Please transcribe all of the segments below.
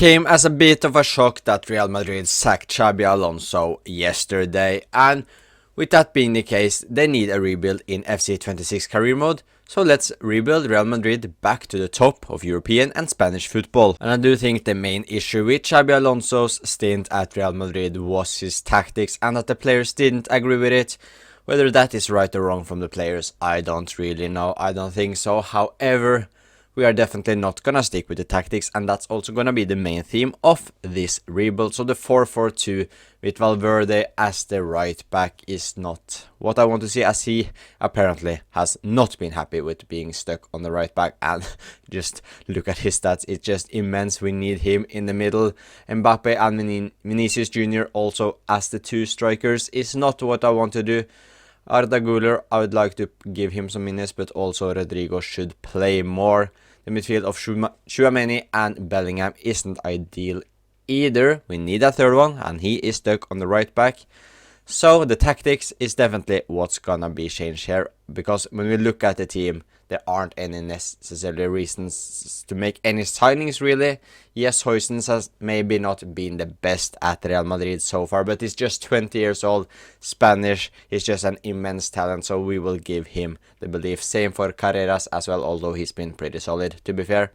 came as a bit of a shock that Real Madrid sacked Xabi Alonso yesterday, and with that being the case, they need a rebuild in FC 26 career mode, so let's rebuild Real Madrid back to the top of European and Spanish football. And I do think the main issue with Xabi Alonso's stint at Real Madrid was his tactics and that the players didn't agree with it. Whether that is right or wrong from the players, I don't really know. I don't think so. However, we are definitely not gonna stick with the tactics, and that's also gonna be the main theme of this rebuild. So the 4-4-2 with Valverde as the right back is not what I want to see, as he apparently has not been happy with being stuck on the right back. And just look at his stats, it's just immense. We need him in the middle. Mbappe and Vinicius Jr. also as the two strikers is not what I want to do. Arda Güler, I would like to give him some minutes, but also Rodrigo should play more. The midfield of Tchouaméni and Bellingham isn't ideal either. We need a third one, and he is stuck on the right back. So the tactics is definitely what's gonna be changed here, because when we look at the team, there aren't any necessary reasons to make any signings really. Yes, Huijsens has maybe not been the best at Real Madrid so far, but he's just 20 years old, Spanish, he's just an immense talent, so we will give him the belief. Same for Carreras as well, although he's been pretty solid, to be fair.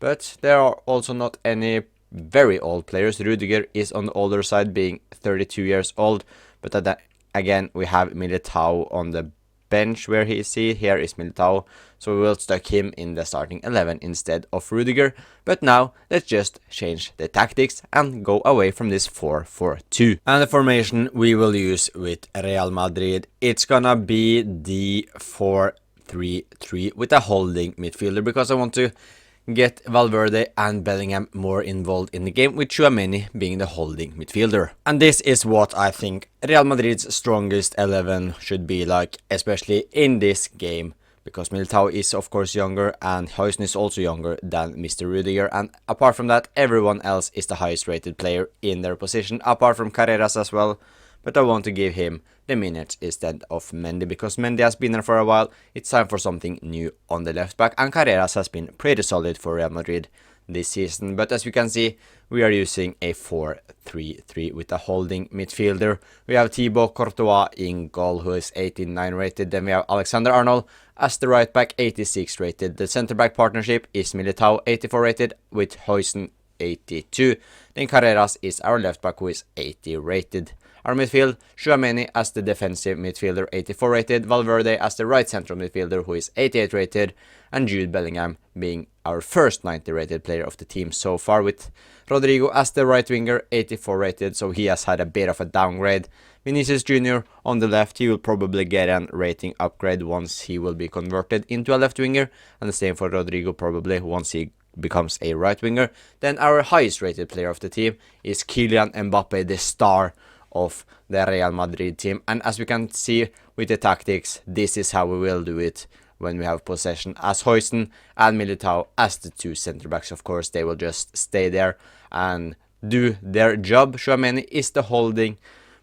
But there are also not any very old players. Rudiger is on the older side, being 32 years old, but again, we have Militao on the bench where he is. Here is Militao, so we will stuck him in the starting 11 instead of Rudiger. But now let's just change the tactics and go away from this 4-4-2. And the formation we will use with Real Madrid, it's gonna be the 4-3-3 with a holding midfielder, because I want to get Valverde and Bellingham more involved in the game, with Tchouaméni being the holding midfielder. And this is what I think Real Madrid's strongest 11 should be like, especially in this game, because Militao is of course younger and Huijsens is also younger than Mr. Rudiger, and apart from that, everyone else is the highest rated player in their position, apart from Carreras as well. But I want to give him the minutes instead of Mendy, because Mendy has been there for a while. It's time for something new on the left back, and Carreras has been pretty solid for Real Madrid this season. But as you can see, we are using a 4-3-3 with a holding midfielder. We have Thibaut Courtois in goal, who is 89 rated. Then we have Alexander-Arnold as the right back, 86 rated. The centre back partnership is Militao, 84 rated, with Huijsens 82. Then Carreras is our left back, who is 80 rated. Our midfield, Tchouaméni as the defensive midfielder, 84 rated, Valverde as the right central midfielder, who is 88 rated, and Jude Bellingham being our first 90 rated player of the team so far, with Rodrigo as the right winger, 84 rated, so he has had a bit of a downgrade. Vinicius Jr. on the left, he will probably get a rating upgrade once he will be converted into a left winger, and the same for Rodrigo probably once he becomes a right winger. Then our highest rated player of the team is Kylian Mbappe, the star of the Real Madrid team. And as we can see with the tactics, this is how we will do it when we have possession, as Huijsens and Militao as the two center backs. Of course, they will just stay there and do their job. Tchouaméni is the holding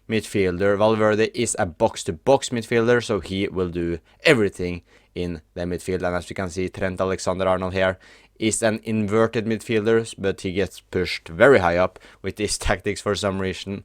midfielder. Valverde is a box-to-box midfielder, so he will do everything in the midfield. And as we can see, Trent Alexander-Arnold here is an inverted midfielder, but he gets pushed very high up with these tactics for some reason.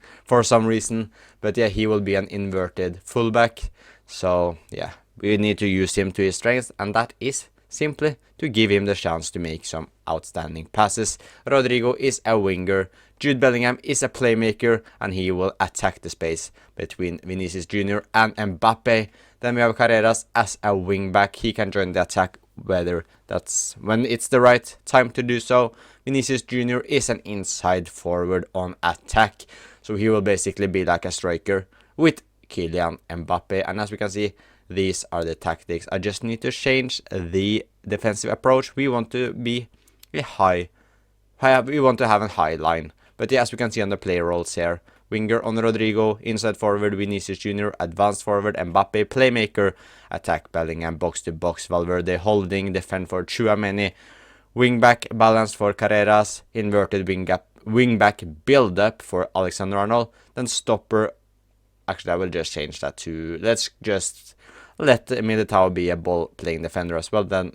But yeah, he will be an inverted fullback. So yeah, we need to use him to his strengths, and that is simply to give him the chance to make some outstanding passes. Rodrigo is a winger. Jude Bellingham is a playmaker, and he will attack the space between Vinicius Jr. and Mbappe. Then we have Carreras as a wingback. He can join the attack whether that's when it's the right time to do so. Vinicius Jr. is an inside forward on attack, so he will basically be like a striker with Kylian Mbappe. And as we can see, these are the tactics. I just need to change the defensive approach. We want to be we want to have a high line. But yeah, as we can see on the player roles here, winger on Rodrigo, inside forward Vinicius Jr., advanced forward Mbappe, playmaker, attack Bellingham, box to box Valverde, holding, defend for Tchouaméni, wingback balanced for Carreras, inverted wingback build up for Alexander-Arnold, then stopper. Actually, I will just change that to, let's just let Militao be a ball playing defender as well. Then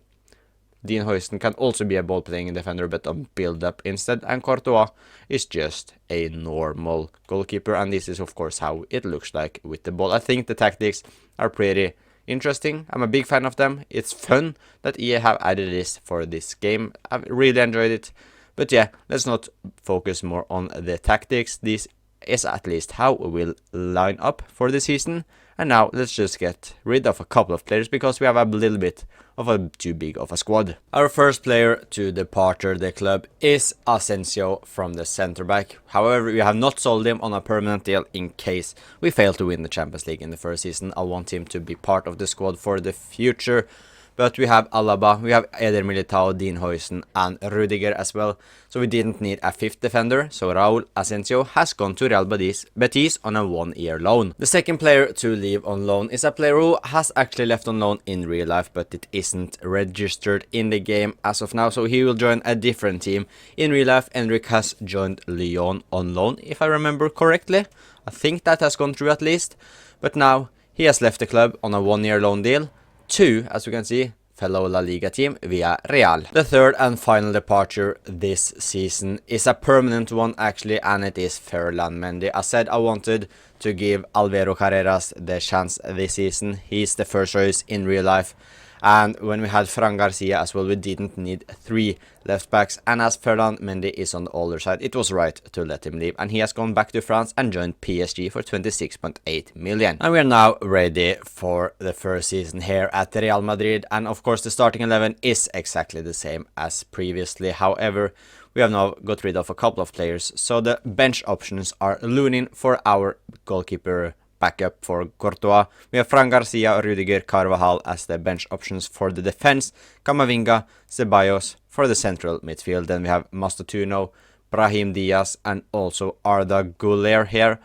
Dean Huijsen can also be a ball-playing defender, but a build-up instead, and Courtois is just a normal goalkeeper, and this is of course how it looks like with the ball. I think the tactics are pretty interesting. I'm a big fan of them. It's fun that EA have added this for this game. I've really enjoyed it. But yeah, let's not focus more on the tactics. This is at least how we will line up for the season. And now let's just get rid of a couple of players because we have a little bit of a too big of a squad. Our first player to depart the club is Asensio from the centre back. However, we have not sold him on a permanent deal in case we fail to win the Champions League in the first season. I want him to be part of the squad for the future. But we have Alaba, we have Eder Militao, Dean Huijsen and Rudiger as well. So we didn't need a fifth defender. So Raul Asensio has gone to Real Betis on a 1-year loan. The second player to leave on loan is a player who has actually left on loan in real life, but it isn't registered in the game as of now. So he will join a different team. In real life, Enric has joined Lyon on loan, if I remember correctly. I think that has gone through at least. But now he has left the club on a 1-year loan deal to, as we can see, fellow La Liga team via Real. The third and final departure this season is a permanent one actually, and it is Ferland Mendy. I said I wanted to give Alvaro Carreras the chance this season. He's the first choice in real life. And when we had Fran Garcia as well, we didn't need 3 left backs. And as Ferland Mendy is on the older side, it was right to let him leave. And he has gone back to France and joined PSG for 26.8 million. And we are now ready for the first season here at Real Madrid. And of course, the starting 11 is exactly the same as previously. However, we have now got rid of a couple of players. So the bench options are Lunin for our goalkeeper backup for Courtois. We have Fran Garcia, Rudiger, Carvajal as the bench options for the defense. Camavinga, Ceballos for the central midfield. Then we have Mastotuno, Brahim Diaz and also Arda Güler here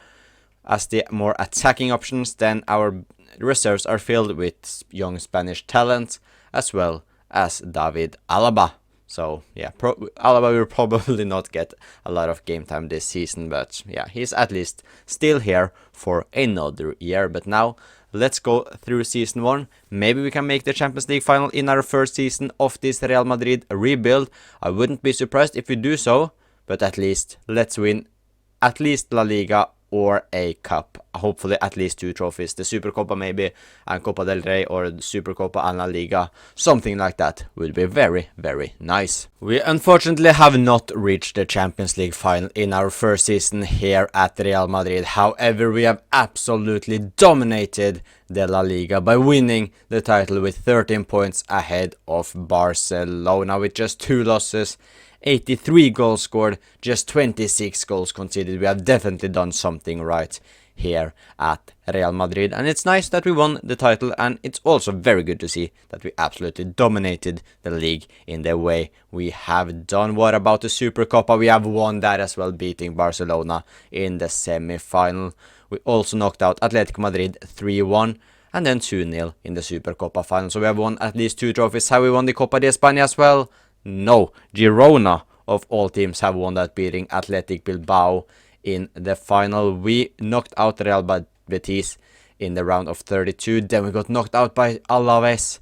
as the more attacking options. Then our reserves are filled with young Spanish talent as well as David Alaba. So yeah, Alaba will probably not get a lot of game time this season, but yeah, he's at least still here for another year. But now let's go through season 1. Maybe we can make the Champions League final in our first season of this Real Madrid rebuild. I wouldn't be surprised if we do so, but at least let's win at least La Liga or a cup. Hopefully at least 2 trophies. The Supercopa maybe, and Copa del Rey, or the Supercopa and La Liga. Something like that would be very, very nice. We unfortunately have not reached the Champions League final in our first season here at Real Madrid. However, we have absolutely dominated the La Liga by winning the title with 13 points ahead of Barcelona with just 2 losses. 83 goals scored, just 26 goals conceded. We have definitely done something right here at Real Madrid, and it's nice that we won the title, and it's also very good to see that we absolutely dominated the league in the way we have done. What about the Supercopa? We have won that as well, beating Barcelona in the semi-final. We also knocked out Atletico Madrid 3-1 and then 2-0 in the Supercopa final. So we have won at least 2 trophies. Have we won the Copa de España as well? No, Girona of all teams have won that, beating Athletic Bilbao in the final. We knocked out Real Betis in the round of 32. Then we got knocked out by Alaves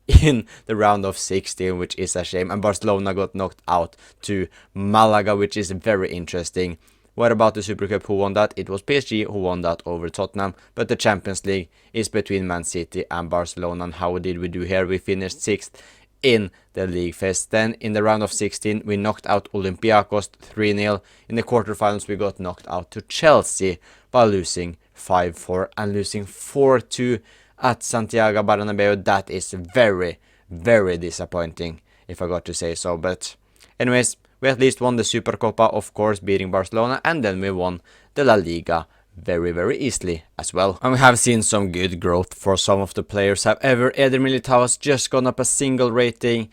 in the round of 16, which is a shame. And Barcelona got knocked out to Malaga, which is very interesting. What about the Super Cup? Who won that? It was PSG who won that over Tottenham. But the Champions League is between Man City and Barcelona. And how did we do here? We finished 6th in the league phase. Then in the round of 16 we knocked out Olympiacos 3-0. In the quarterfinals we got knocked out to Chelsea by losing 5-4 and losing 4-2 at Santiago Bernabeu. That is very, very disappointing, if I got to say so. But anyways, we at least won the Supercopa, of course, beating Barcelona, and then we won the La Liga very, very easily as well. And we have seen some good growth for some of the players. However, Eder Militao has just gone up a single rating,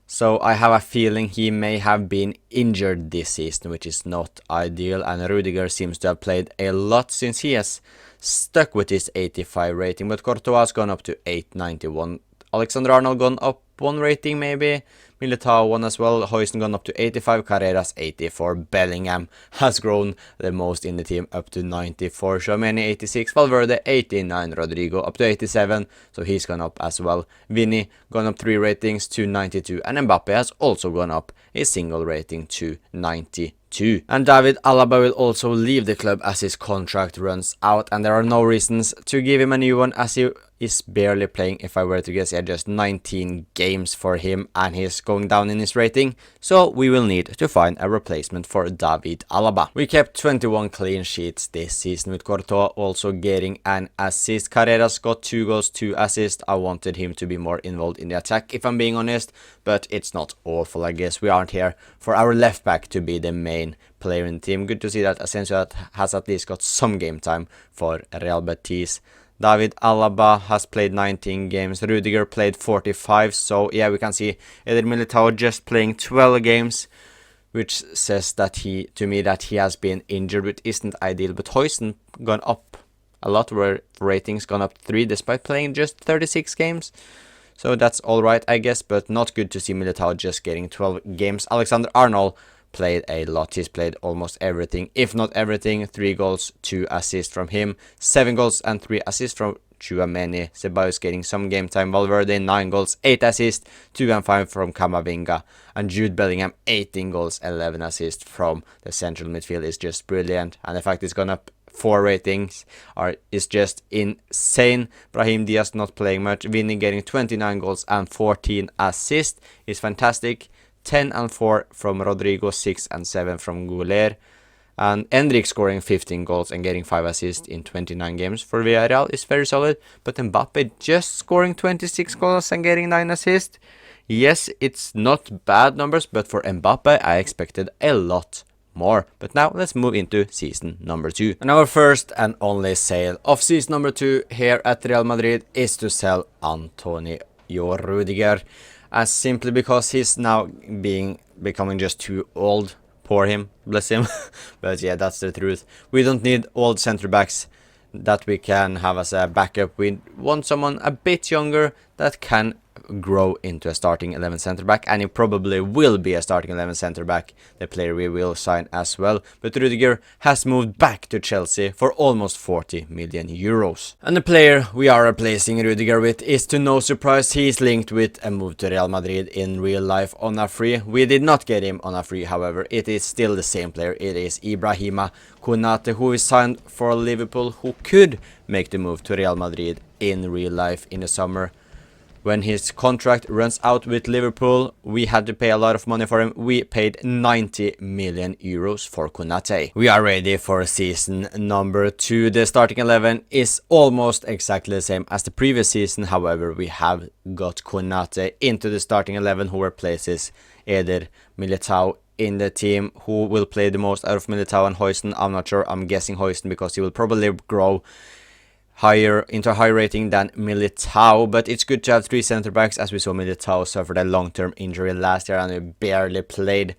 so I have a feeling he may have been injured this season, which is not ideal. And Rudiger seems to have played a lot since he has stuck with his 85 rating, but Courtois has gone up to 891. Alexander-Arnold gone up 1 rating maybe. Militao won as well. Hoysten gone up to 85, Carreras 84. Bellingham has grown the most in the team up to 94. Tchouaméni 86, Valverde 89, Rodrigo up to 87, so he's gone up as well. Vini gone up 3 ratings to 92, and Mbappe has also gone up a single rating to 92. And David Alaba will also leave the club as his contract runs out, and there are no reasons to give him a new one as he is barely playing. If I were to guess, just 19 games for him, and he's going down in his rating, so we will need to find a replacement for David Alaba. We kept 21 clean sheets this season, with Courtois also getting an assist. Carreras got 2 goals, 2 assists. I wanted him to be more involved in the attack, if I'm being honest, but it's not awful. I guess we aren't here for our left back to be the main player in the team. Good to see that Asensio has at least got some game time for Real Betis. David Alaba has played 19 games. Rudiger played 45. So yeah, we can see Eder Militao just playing 12 games, which says that he has been injured, which isn't ideal. But Hoysten gone up a lot, where ratings gone up 3 despite playing just 36 games. So that's alright, I guess, but not good to see Militao just getting 12 games. Alexander Arnold played a lot. He's played almost everything, if not everything. 3 goals, 2 assists from him. 7 goals and 3 assists from Tchouaméni. Ceballos getting some game time. Valverde 9 goals, 8 assists, 2 and 5 from Camavinga. And Jude Bellingham 18 goals, 11 assists from the central midfield is just brilliant. And the fact it's gone up 4 ratings is just insane. Brahim Diaz not playing much. Vinny getting 29 goals and 14 assists is fantastic. 10 and 4 from Rodrigo, 6 and 7 from Goulet. And Endrick scoring 15 goals and getting 5 assists in 29 games for Villarreal is very solid. But Mbappe just scoring 26 goals and getting 9 assists. Yes, it's not bad numbers, but for Mbappe I expected a lot more. But now let's move into season number 2. And our first and only sale of season number 2 here at Real Madrid is to sell Antonio Rudiger. As simply because he's now becoming just too old. Poor him, bless him. But yeah, that's the truth. We don't need old center backs that we can have as a backup. We want someone a bit younger that can grow into a starting 11 center back, and he probably will be a starting 11 center back, the player we will sign as well. But Rudiger has moved back to Chelsea for almost 40 million euros. And the player we are replacing Rudiger with is, to no surprise, he's linked with a move to Real Madrid in real life on a free. We did not get him on a free, however. It is still the same player. It is Ibrahima Konate, who is signed for Liverpool, who could make the move to Real Madrid in real life in the summer. When his contract runs out with Liverpool, we had to pay a lot of money for him. We paid 90 million euros for Konate. We are ready for season number 2. The starting 11 is almost exactly the same as the previous season. However, we have got Konate into the starting 11, who replaces Eder Militao in the team. Who will play the most out of Militao and Hoysten? I'm not sure. I'm guessing Hoysten, because he will probably grow higher into a high rating than Militao. But it's good to have 3 center backs, as we saw Militao suffered a long-term injury last year and he barely played.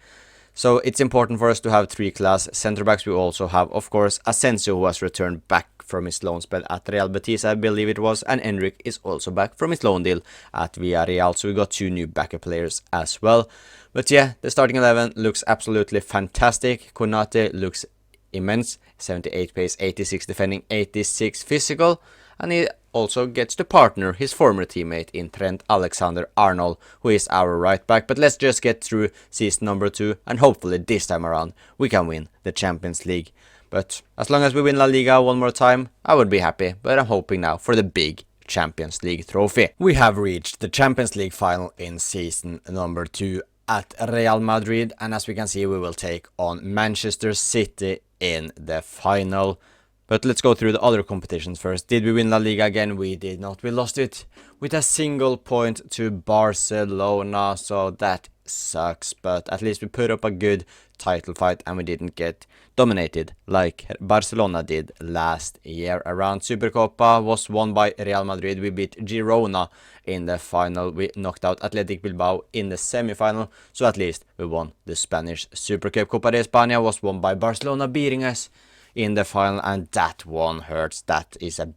So it's important for us to have 3 class center backs. We also have, of course, Asensio, who has returned back from his loan spell at Real Betis, I believe it was, and Endrick is also back from his loan deal at Villarreal. So we got 2 new backup players as well. But yeah, the starting 11 looks absolutely fantastic. Konate looks immense. 78 pace, 86 defending, 86 physical, and he also gets to partner his former teammate in Trent Alexander-Arnold, who is our right back. But let's just get through season number 2, and hopefully this time around we can win the Champions League. But as long as we win La Liga one more time, I would be happy. But I'm hoping now for the big Champions League trophy. We have reached the Champions League final in season number 2 at Real Madrid, and as we can see, we will take on Manchester City in the final. But let's go through the other competitions first. Did we win La Liga again? We did not. We lost it with a single point to Barcelona, so that sucks. But at least we put up a good title fight and we didn't get dominated like Barcelona did last year around. Supercopa was won by Real Madrid. We beat Girona in the final. We knocked out Athletic Bilbao in the semi-final, so at least we won the Spanish Super Cup. Copa de España was won by Barcelona, beating us in the final, and that one hurts. That is a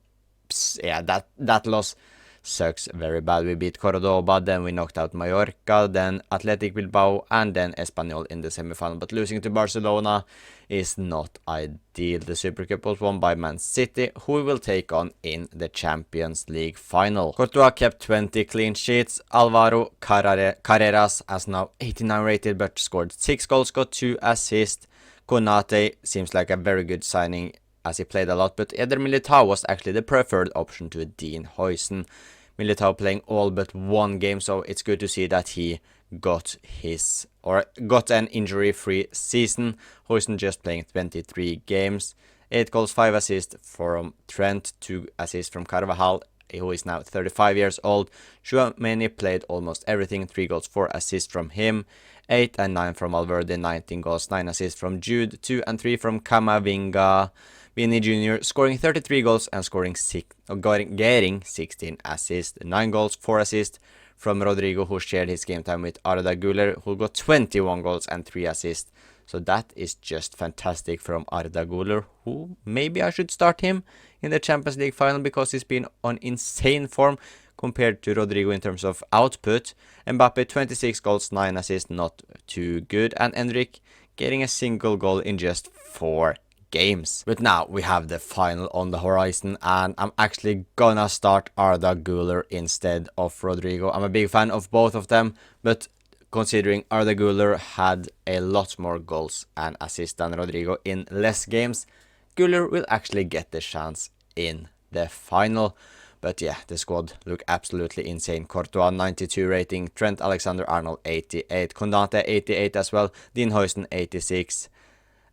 that loss sucks very bad. We beat Cordoba, then we knocked out Mallorca, then Athletic Bilbao, and then Espanyol in the semi-final. But losing to Barcelona is not ideal. The Super Cup was won by Man City, who we will take on in the Champions League final. Courtois kept 20 clean sheets. Alvaro Carreras has now 89 rated but scored 6 goals, got 2 assists. Konate seems like a very good signing as he played a lot, but Eder Militao was actually the preferred option to Dean Huijsen. Militao playing all but one game, so it's good to see that he got an injury-free season. Huijsen just playing 23 games, 8 goals, 5 assists from Trent, 2 assists from Carvajal, who is now 35 years old. Tchouaméni played almost everything, 3 goals, 4 assists from him, 8 and 9 from Valverde, 19 goals, 9 assists from Jude, 2 and 3 from Camavinga. Vini Jr. scoring 33 goals and getting 16 assists, 9 goals, 4 assists from Rodrigo, who shared his game time with Arda Güler, who got 21 goals and 3 assists. So that is just fantastic from Arda Güler, who maybe I should start him in the Champions League final because he's been on insane form compared to Rodrigo in terms of output. Mbappe 26 goals, 9 assists, not too good, and Endrick getting a single goal in just 4 games. But now we have the final on the horizon, and I'm actually gonna start Arda Güler instead of Rodrigo. I'm a big fan of both of them, but considering Arda Güler had a lot more goals and assists than Rodrigo in less games, Güler will actually get the chance in the final. But yeah, the squad look absolutely insane. Courtois 92 rating, Trent Alexander-Arnold 88, Konate 88 as well, Dean Huijsen 86.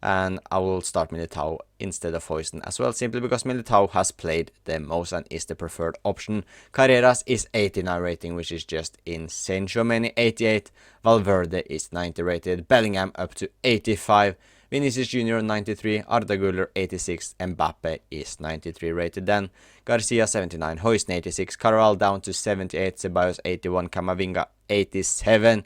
And I will start Militao instead of Huijsen as well, simply because Militao has played the most and is the preferred option. Carreras is 89 rating, which is just insane. Tchouaméni 88, Valverde is 90 rated, Bellingham up to 85, Vinicius Jr. 93, Arda Güler 86, Mbappe is 93 rated. Then Garcia 79, Huijsen 86, Carvalho down to 78, Ceballos 81, Camavinga 87.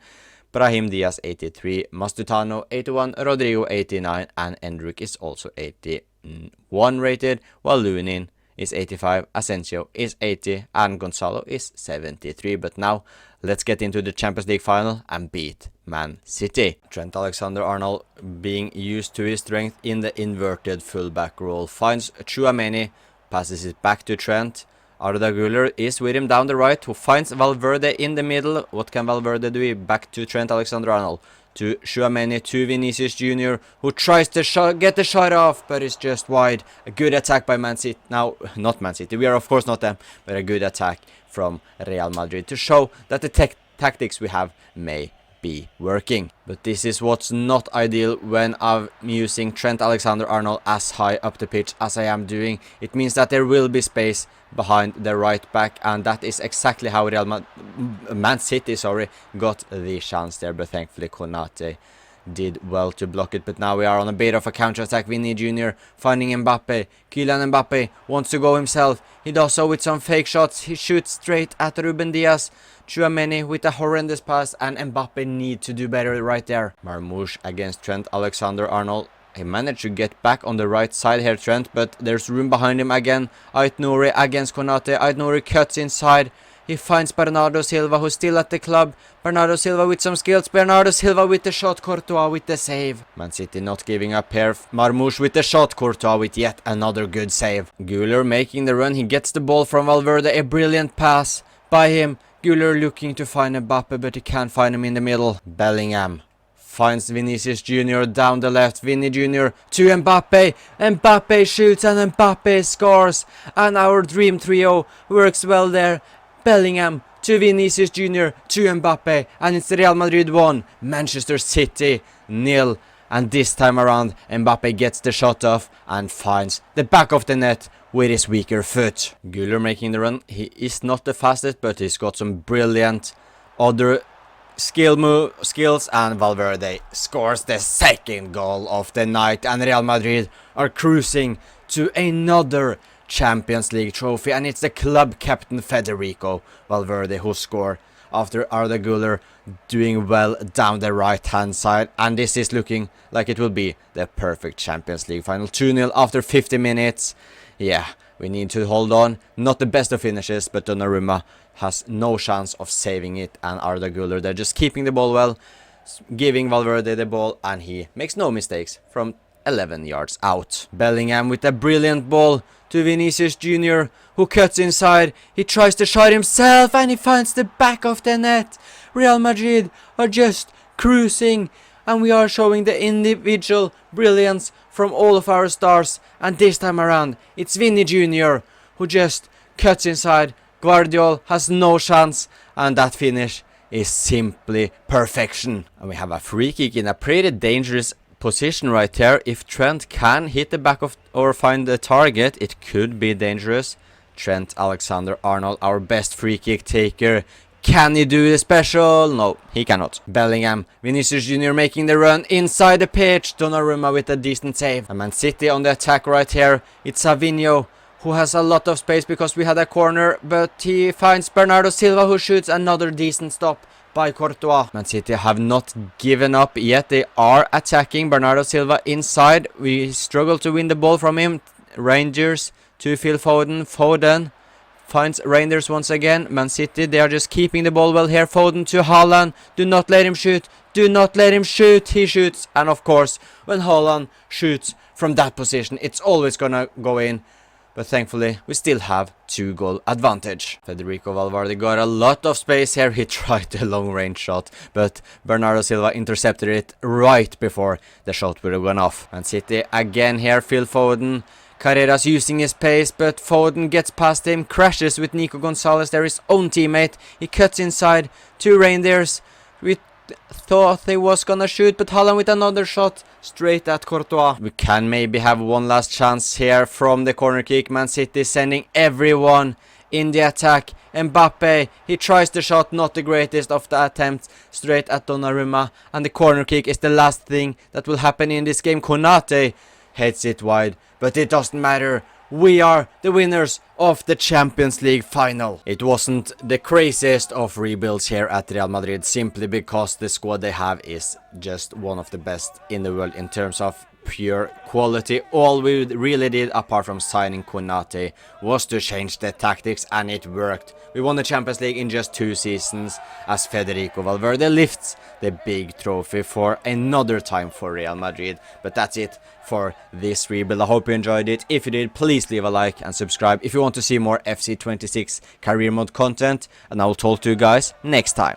Brahim Diaz 83, Mastutano 81, Rodrigo 89, and Endrick is also 81 rated, while Lunin is 85, Asensio is 80, and Gonzalo is 73. But now let's get into the Champions League final and beat Man City. Trent Alexander-Arnold, being used to his strength in the inverted fullback role, finds Tchouaméni, passes it back to Trent. Arda Güler is with him down the right, who finds Valverde in the middle. What can Valverde do? Back to Trent Alexander-Arnold, to Tchouaméni, to Vinicius Jr., who tries to get the shot off, but it's just wide. A good attack by Man City. Now, not Man City, we are of course not them, but a good attack from Real Madrid to show that the tactics we have may be working. But this is what's not ideal when I'm using Trent Alexander-Arnold as high up the pitch as I am doing. It means that there will be space behind the right back, and that is exactly how Man City got the chance there, but thankfully Konate did well to block it. But now we are on a bit of a counter-attack. Vini Jr. finding Mbappe. Kylian Mbappe wants to go himself. He does so with some fake shots. He shoots straight at Ruben Diaz. Tchouaméni with a horrendous pass, and Mbappe need to do better right there. Marmoush against Trent Alexander-Arnold. He managed to get back on the right side here, Trent, but there's room behind him again. Ait Nouri against Konate. Ait Nouri cuts inside. He finds Bernardo Silva, who's still at the club. Bernardo Silva with some skills. Bernardo Silva with the shot. Courtois with the save. Man City not giving up here. Marmoush with the shot. Courtois with yet another good save. Güler making the run. He gets the ball from Valverde. A brilliant pass by him. Güler looking to find Mbappe, but he can't find him in the middle. Bellingham finds Vinicius Jr. down the left. Vini Jr. to Mbappe. Mbappe shoots and Mbappe scores. And our dream trio works well there. Bellingham to Vinicius Jr. to Mbappe. And it's Real Madrid 1, Manchester City 0. And this time around, Mbappe gets the shot off and finds the back of the net with his weaker foot. Güler making the run. He is not the fastest, but he's got some brilliant other skills, and Valverde scores the second goal of the night, and Real Madrid are cruising to another Champions League trophy, and it's the club captain Federico Valverde who scored after Arda Güler doing well down the right hand side, and this is looking like it will be the perfect Champions League final. 2-0 after 50 minutes. Yeah, We need to hold on. Not the best of finishes, but Donnarumma has no chance of saving it. And Arda Güler, they're just keeping the ball well, giving Valverde the ball, and he makes no mistakes from 11 yards out. Bellingham with a brilliant ball to Vinicius Jr., who cuts inside. He tries to shot himself, and he finds the back of the net. Real Madrid are just cruising, and we are showing the individual brilliance from all of our stars. And this time around, it's Vinny Jr. who just cuts inside. Guardiola has no chance, and that finish is simply perfection. And we have a free kick in a pretty dangerous position right here. If Trent can hit the back of or find the target, it could be dangerous. Trent Alexander-Arnold, our best free kick taker. Can he do the special? No, he cannot. Bellingham, Vinicius Jr. making the run inside the pitch. Donnarumma with a decent save. And Man City on the attack right here. It's Savinho, who has a lot of space because we had a corner, but he finds Bernardo Silva, who shoots another decent stop by Courtois. Man City have not given up yet. They are attacking. Bernardo Silva inside. We struggle to win the ball from him. Rangers to Phil Foden. Foden finds Rangers once again. Man City, they are just keeping the ball well here. Foden to Haaland. Do not let him shoot. Do not let him shoot. He shoots. And of course, when Haaland shoots from that position, it's always gonna go in. But thankfully, we still have 2-goal advantage. Federico Valverde got a lot of space here. He tried the long-range shot, but Bernardo Silva intercepted it right before the shot would have gone off. Man City again here, Phil Foden. Carreras using his pace, but Foden gets past him, crashes with Nico Gonzalez, their his own teammate. He cuts inside to Rangers. We thought he was gonna shoot, but Haaland with another shot straight at Courtois. We can maybe have one last chance here from the corner kick. Man City sending everyone in the attack. Mbappe, he tries the shot, not the greatest of the attempts, straight at Donnarumma, and the corner kick is the last thing that will happen in this game. Konate heads it wide, but it doesn't matter. We are the winners of the Champions League final. It wasn't the craziest of rebuilds here at Real Madrid, simply because the squad they have is just one of the best in the world in terms of pure quality. All we really did, apart from signing Konate, was to change the tactics, and it worked. We won the Champions League in just 2 seasons as Federico Valverde lifts the big trophy for another time for Real Madrid. But that's it for this rebuild. I hope you enjoyed it. If you did, please leave a like and subscribe if you want to see more FC 26 career mode content, and I will talk to you guys next time.